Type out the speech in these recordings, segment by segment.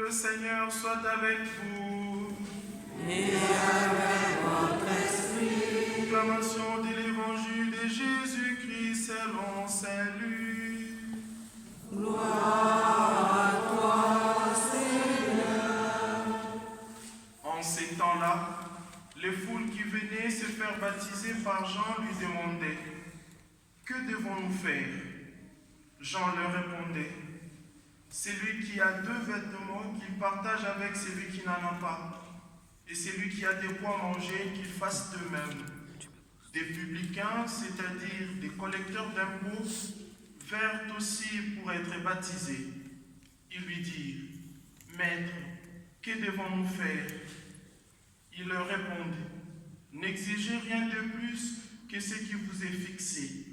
Le Seigneur soit avec vous. Et avec votre esprit. Proclamation de l'Évangile de Jésus-Christ selon Saint Luc. Gloire à toi, Seigneur. En ces temps-là, les foules qui venaient se faire baptiser par Jean lui demandaient « Que devons-nous faire ?» Jean leur répondait « Celui qui a 2 vêtements, qu'il partage avec celui qui n'en a pas, et celui qui a de quoi manger, qu'il fasse de même. » Des publicains, c'est-à-dire des collecteurs d'impôts, vinrent aussi pour être baptisés. Ils lui dirent « Maître, que devons-nous faire ?» Il leur répondit « N'exigez rien de plus que ce qui vous est fixé. »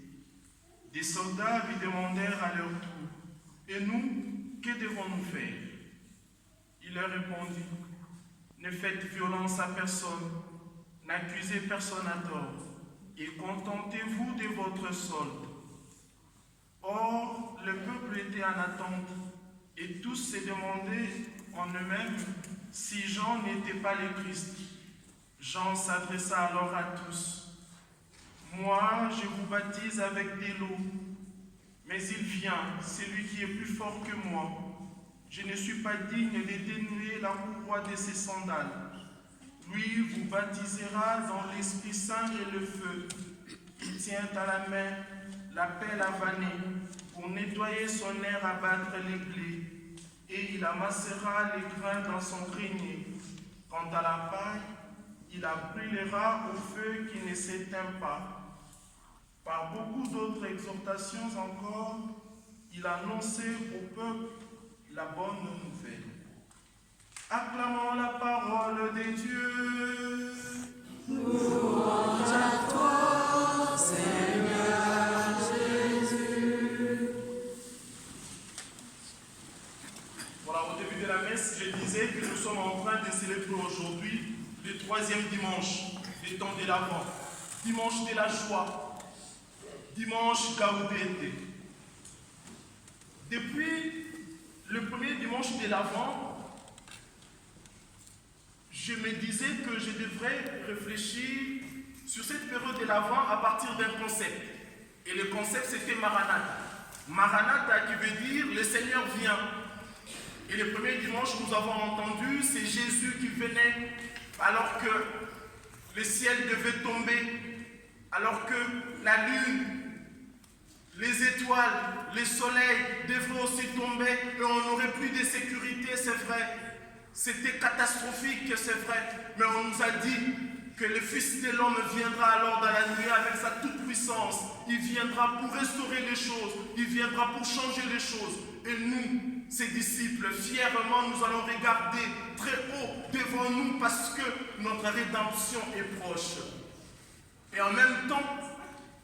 Des soldats lui demandèrent à leur tour « Et nous, que devons-nous faire ?» Il leur répondit « Ne faites violence à personne, n'accusez personne à tort, et contentez-vous de votre solde. » Or, le peuple était en attente, et tous se demandaient en eux-mêmes si Jean n'était pas le Christ. Jean s'adressa alors à tous. « Moi, je vous baptise avec de l'eau, mais il vient, celui qui est plus fort que moi. Je ne suis pas digne de dénouer la courroie de ses sandales. Lui vous baptisera dans l'Esprit Saint et le feu. Il tient à la main la pelle à vanner pour nettoyer son air à battre les blés, et il amassera les grains dans son grenier. Quant à la paille, il la brûlera au feu qui ne s'éteint pas. » Par beaucoup d'autres exhortations encore, il annonçait au peuple la bonne nouvelle. Acclamons la parole de Dieu. Louange à toi, Seigneur Jésus. Voilà, au début de la messe, je disais que nous sommes en train de célébrer aujourd'hui le 3e dimanche des temps de l'Avent, dimanche de la joie, dimanche Gaudete. Depuis le premier dimanche de l'Avent, je me disais que je devrais réfléchir sur cette période de l'Avent à partir d'un concept. Et le concept, c'était Maranatha. Maranatha qui veut dire « le Seigneur vient ». Et le premier dimanche, nous avons entendu, c'est Jésus qui venait alors que le ciel devait tomber, alors que la lune, les étoiles, les soleils devraient aussi tomber et on n'aurait plus de sécurité, c'est vrai. C'était catastrophique, c'est vrai. Mais on nous a dit que le Fils de l'homme viendra alors dans la nuit avec sa toute-puissance. Il viendra pour restaurer les choses. Il viendra pour changer les choses. Et nous, ses disciples, fièrement, nous allons regarder très haut devant nous parce que notre rédemption est proche. Et en même temps,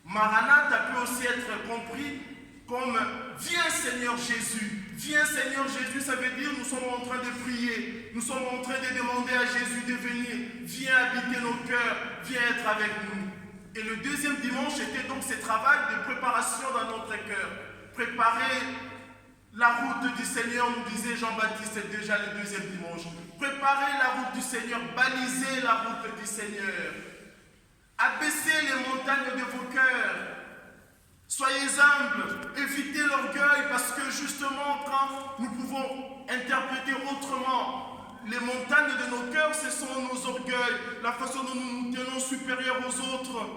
Maranatha peut aussi être compris comme « Viens Seigneur Jésus ». Viens Seigneur Jésus, ça veut dire nous sommes en train de prier, nous sommes en train de demander à Jésus de venir. Viens habiter nos cœurs, viens être avec nous. Et le deuxième dimanche était donc ce travail de préparation dans notre cœur. Préparer la route du Seigneur, nous disait Jean-Baptiste déjà le deuxième dimanche. Préparer la route du Seigneur, baliser la route du Seigneur. Abaissez les montagnes de vos cœurs. Soyez humbles, évitez l'orgueil parce que justement quand nous pouvons interpréter autrement les montagnes de nos cœurs, ce sont nos orgueils, la façon dont nous nous tenons supérieurs aux autres.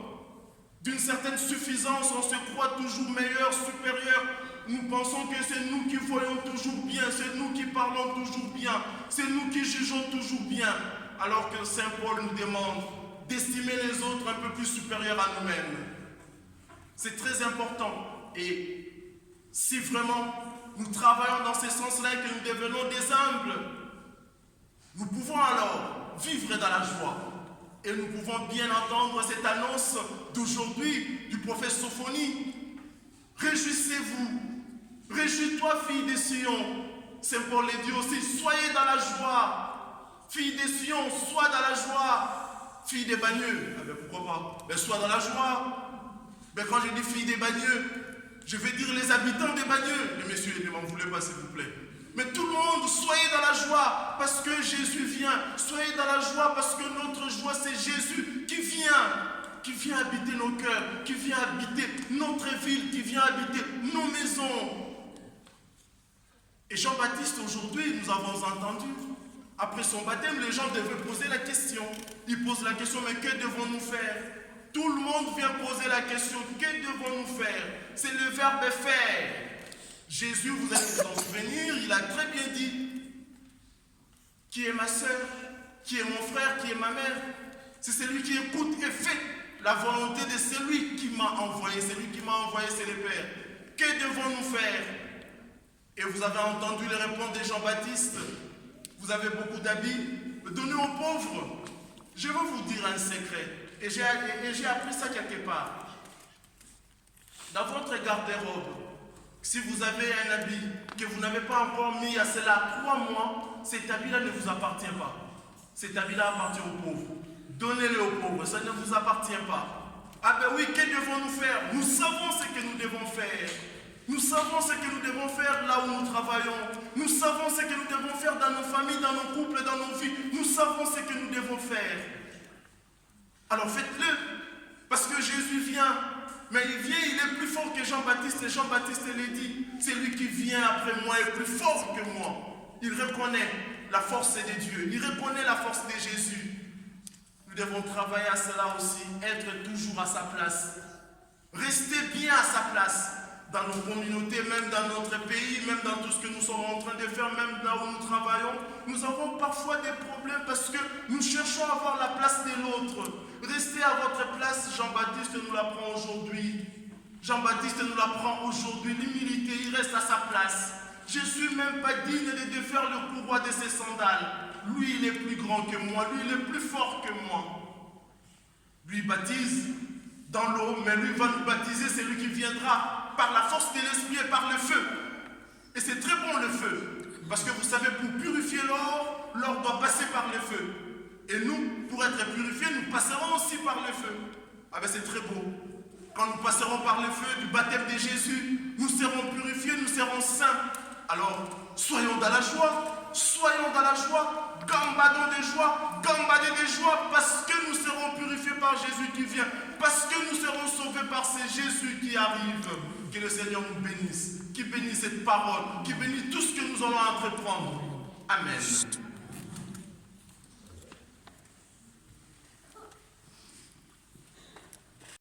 D'une certaine suffisance, on se croit toujours meilleur, supérieur. Nous pensons que c'est nous qui voyons toujours bien, c'est nous qui parlons toujours bien, c'est nous qui jugeons toujours bien. Alors que Saint Paul nous demande d'estimer les autres un peu plus supérieurs à nous-mêmes. C'est très important. Et si vraiment nous travaillons dans ce sens-là et que nous devenons des humbles, nous pouvons alors vivre dans la joie. Et nous pouvons bien entendre cette annonce d'aujourd'hui du prophète Sophonie. Réjouissez-vous, réjouis-toi fille de Sion. Saint Paul le dit aussi, soyez dans la joie. Fille de Sion, sois dans la joie. Fille des Bagneux, ah ben pourquoi pas? Ben sois dans la joie. Ben quand je dis fille des Bagneux, je veux dire les habitants des Bagneux. Les messieurs, ne m'en voulez pas s'il vous plaît. Mais tout le monde, soyez dans la joie parce que Jésus vient. Soyez dans la joie parce que notre joie, c'est Jésus qui vient habiter nos cœurs, qui vient habiter notre ville, qui vient habiter nos maisons. Et Jean-Baptiste, aujourd'hui, nous avons entendu, après son baptême, les gens devaient poser la question. Ils posent la question, mais que devons-nous faire? Tout le monde vient poser la question, que devons-nous faire? C'est le verbe faire. Jésus, vous allez vous en souvenir, il a très bien dit, qui est ma soeur, qui est mon frère, qui est ma mère? C'est celui qui écoute et fait la volonté de celui qui m'a envoyé. Celui qui m'a envoyé, c'est le Père. Que devons-nous faire? Et vous avez entendu les réponses de Jean-Baptiste. Vous avez beaucoup d'habits. Donnez aux pauvres. Je vais vous dire un secret. Et j'ai appris ça quelque part. Dans votre garde-robe, si vous avez un habit que vous n'avez pas encore mis à cela 3 mois, cet habit-là ne vous appartient pas. Cet habit-là appartient aux pauvres. Donnez-le aux pauvres, ça ne vous appartient pas. Ah ben oui, que devons-nous faire? Nous savons ce que nous devons faire. Nous savons ce que nous devons faire là où nous travaillons. Nous savons ce que nous devons faire dans nos familles, dans nos couples, dans nos vies. Nous savons ce que nous devons faire. Alors faites-le, parce que Jésus vient. Mais il vient, il est plus fort que Jean-Baptiste. Et Jean-Baptiste l'a dit, c'est lui qui vient après moi est plus fort que moi. Il reconnaît la force de Dieu. Il reconnaît la force de Jésus. Nous devons travailler à cela aussi, être toujours à sa place. Rester bien à sa place. Dans nos communautés, même dans notre pays, même dans tout ce que nous sommes en train de faire, même là où nous travaillons, nous avons parfois des problèmes parce que nous cherchons à avoir la place de l'autre. Restez à votre place, Jean-Baptiste nous l'apprend aujourd'hui. Jean-Baptiste nous l'apprend aujourd'hui. L'humilité, il reste à sa place. Je ne suis même pas digne de défaire le courroie de ses sandales. Lui, il est plus grand que moi. Lui, il est plus fort que moi. Lui, il baptise dans l'eau, mais lui va nous baptiser, c'est lui qui viendra par la force de l'esprit et par le feu. Et c'est très bon le feu. Parce que vous savez, pour purifier l'or, l'or doit passer par le feu. Et nous, pour être purifiés, nous passerons aussi par le feu. Ah ben c'est très beau. Quand nous passerons par le feu du baptême de Jésus, nous serons purifiés, nous serons saints. Alors, soyons dans la joie, soyons dans la joie, gambadons de joie, gambadez de joie, parce que nous serons purifiés par Jésus qui vient, parce que nous serons sauvés par ce Jésus qui arrive. Que le Seigneur nous bénisse, qui bénisse cette parole, qui bénisse tout ce que nous allons entreprendre. Amen.